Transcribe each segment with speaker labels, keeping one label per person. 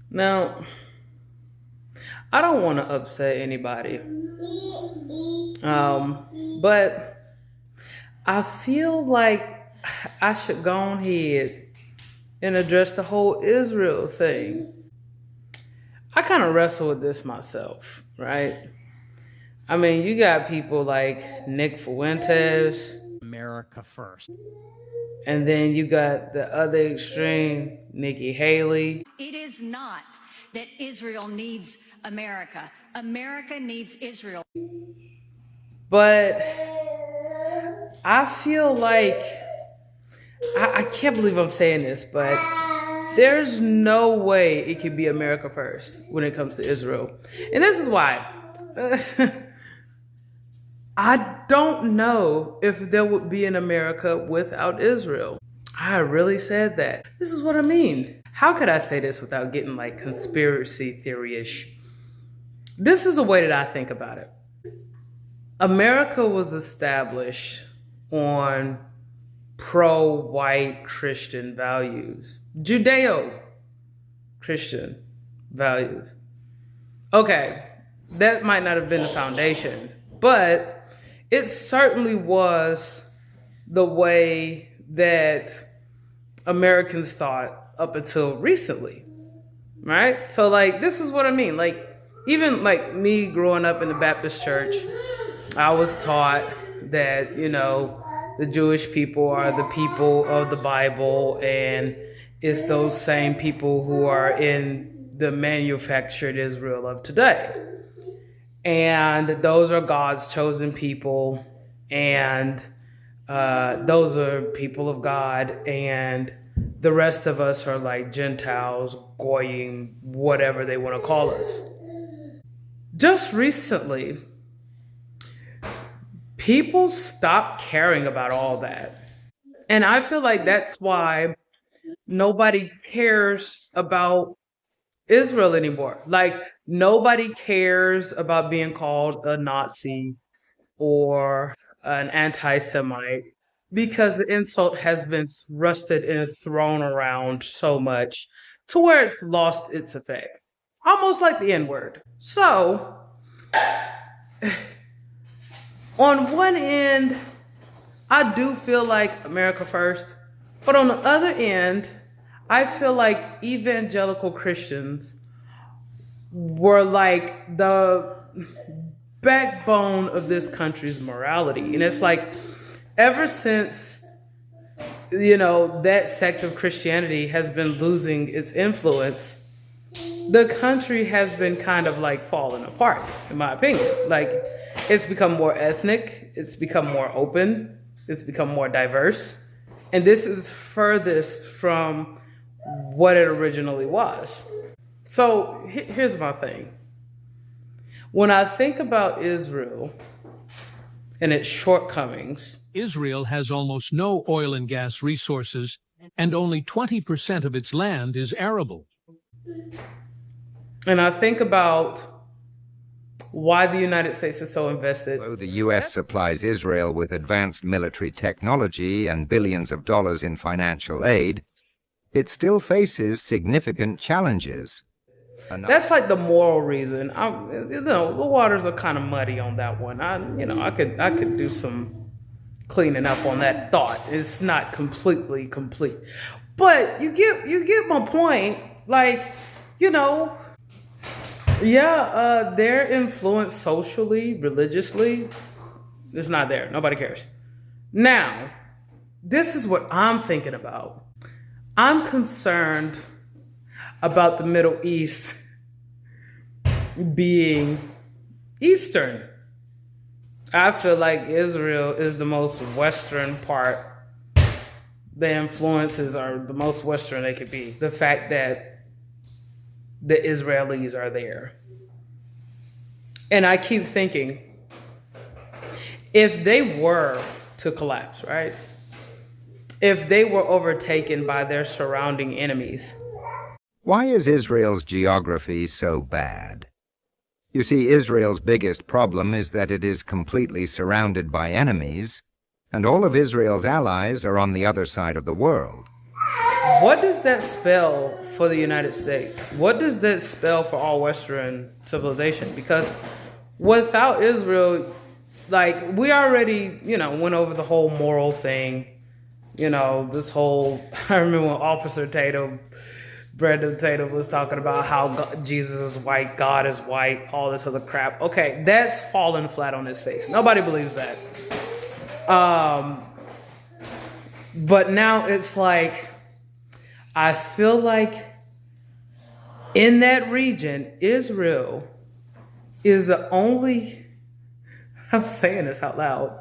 Speaker 1: Now, I don't want to upset anybody, but I feel like I should go on ahead and address the whole Israel thing. I kind of wrestle with this myself, right? I mean, you got people like Nick Fuentes,
Speaker 2: America first.
Speaker 1: and then you got the other extreme, Nikki Haley.
Speaker 3: It is not that Israel needs America. America needs Israel.
Speaker 1: But I feel like, I can't believe I'm saying this, but there's no way it could be America first when it comes to Israel. And this is why. I don't know if there would be an America without Israel. I really said that. This is what I mean. How could I say this without getting like conspiracy theory-ish? This is the way that I think about it. America was established on pro-white Christian values, Judeo-Christian values. Okay, that might not have been the foundation, but it certainly was the way that Americans thought up until recently, right? So like, this is what I mean. Like, even like me growing up in the Baptist church, I was taught that, the Jewish people are the people of the Bible, and it's those same people who are in the manufactured Israel of today. And those are God's chosen people, and those are people of God, and the rest of us are like Gentiles, Goyim, whatever they want to call us. Just recently, people stopped caring about all that. And I feel like that's why nobody cares about Israel anymore. Like, nobody cares about being called a Nazi or an anti-Semite because the insult has been thrusted and thrown around so much to where it's lost its effect. Almost like the N-word. So, on one end, I do feel like America first, but on the other end, I feel like evangelical Christians were like the backbone of this country's morality. And it's like, ever since, that sect of Christianity has been losing its influence, the country has been kind of like falling apart, in my opinion. Like, it's become more ethnic, it's become more open, it's become more diverse. And this is furthest from what it originally was. So here's my thing. When I think about Israel and its shortcomings,
Speaker 4: Israel has almost no oil and gas resources, and only 20% of its land is arable.
Speaker 1: and I think about why the United States is so invested.
Speaker 5: Though the U.S. supplies Israel with advanced military technology and billions of dollars in financial aid, it still faces significant challenges.
Speaker 1: That's like the moral reason. The waters are kind of muddy on that one. I could do some cleaning up on that thought. It's not completely complete, but you get my point. Like, their influence socially, religiously, it's not there. Nobody cares. Now, this is what I'm thinking about. I'm concerned about the Middle East being Eastern. I feel like Israel is the most Western part. The influences are the most Western they could be. The fact that the Israelis are there. And I keep thinking, if they were to collapse, right? If they were overtaken by their surrounding enemies.
Speaker 5: Why is Israel's geography so bad? You see, Israel's biggest problem is that it is completely surrounded by enemies, and all of Israel's allies are on the other side of the world.
Speaker 1: What does that spell for the United States? What does that spell for all Western civilization? Because without Israel, like, we already, went over the whole moral thing. This whole, I remember when Officer Tatum, Brandon Tatum, was talking about how Jesus is white, God is white, all this other crap. Okay, that's fallen flat on his face. Nobody believes that. But now it's like, I feel like in that region, Israel is the only, I'm saying this out loud,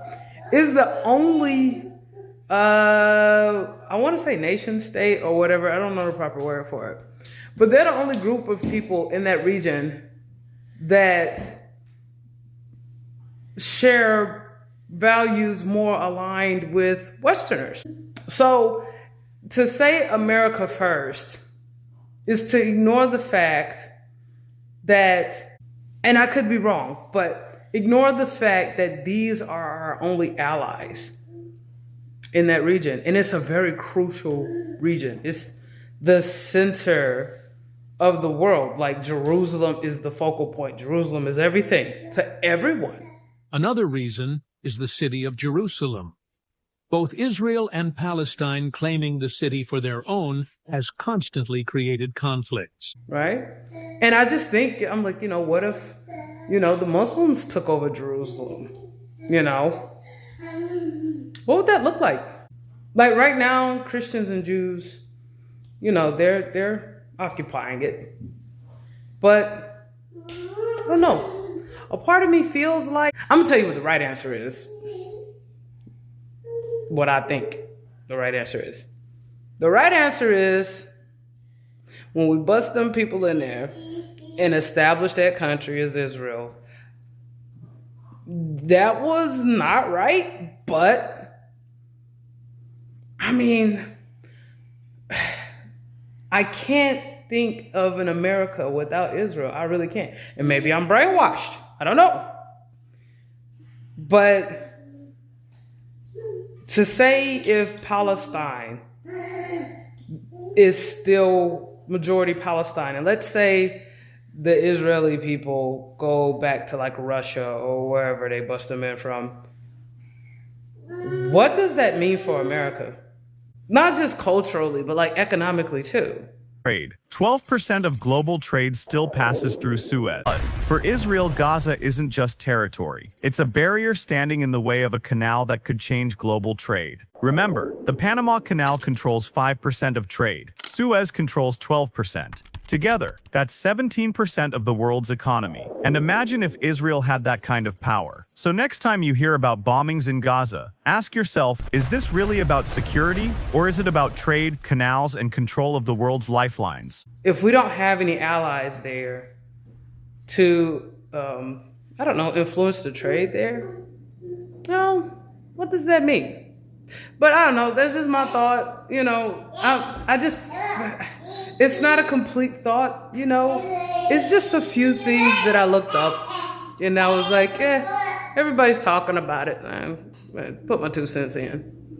Speaker 1: is the only, I want to say nation state or whatever. I don't know the proper word for it. But they're the only group of people in that region that share values more aligned with Westerners. So to say America first is to ignore the fact that, and I could be wrong, but ignore the fact that these are our only allies in that region. And it's a very crucial region. It's the center of the world. Like, Jerusalem is the focal point. Jerusalem is everything to everyone.
Speaker 4: Another reason is the city of Jerusalem. Both Israel and Palestine claiming the city for their own has constantly created conflicts.
Speaker 1: Right? And I just think, I'm like, what if, the Muslims took over Jerusalem? What would that look like? Like, right now, Christians and Jews, they're occupying it. But I don't know. A part of me feels like, I'm gonna tell you what the right answer is. What I think the right answer is. The right answer is, when we bust them people in there and establish that country as Israel, that was not right, but I mean, I can't think of an America without Israel. I really can't. And maybe I'm brainwashed. I don't know. But to say if Palestine is still majority Palestine, and let's say the Israeli people go back to like Russia or wherever they bust them in from, what does that mean for America? Not just culturally, but like economically too.
Speaker 2: Trade. 12% of global trade still passes through Suez. For Israel, Gaza isn't just territory. It's a barrier standing in the way of a canal that could change global trade. Remember, the Panama Canal controls 5% of trade. Suez controls 12%. Together, that's 17% of the world's economy. And imagine if Israel had that kind of power. So next time you hear about bombings in Gaza, ask yourself, is this really about security, or is it about trade, canals, and control of the world's lifelines?
Speaker 1: If we don't have any allies there to, influence the trade there, what does that mean? But I don't know, that's just my thought, it's not a complete thought, it's just a few things that I looked up and I was like, everybody's talking about it. I put my 2 cents in.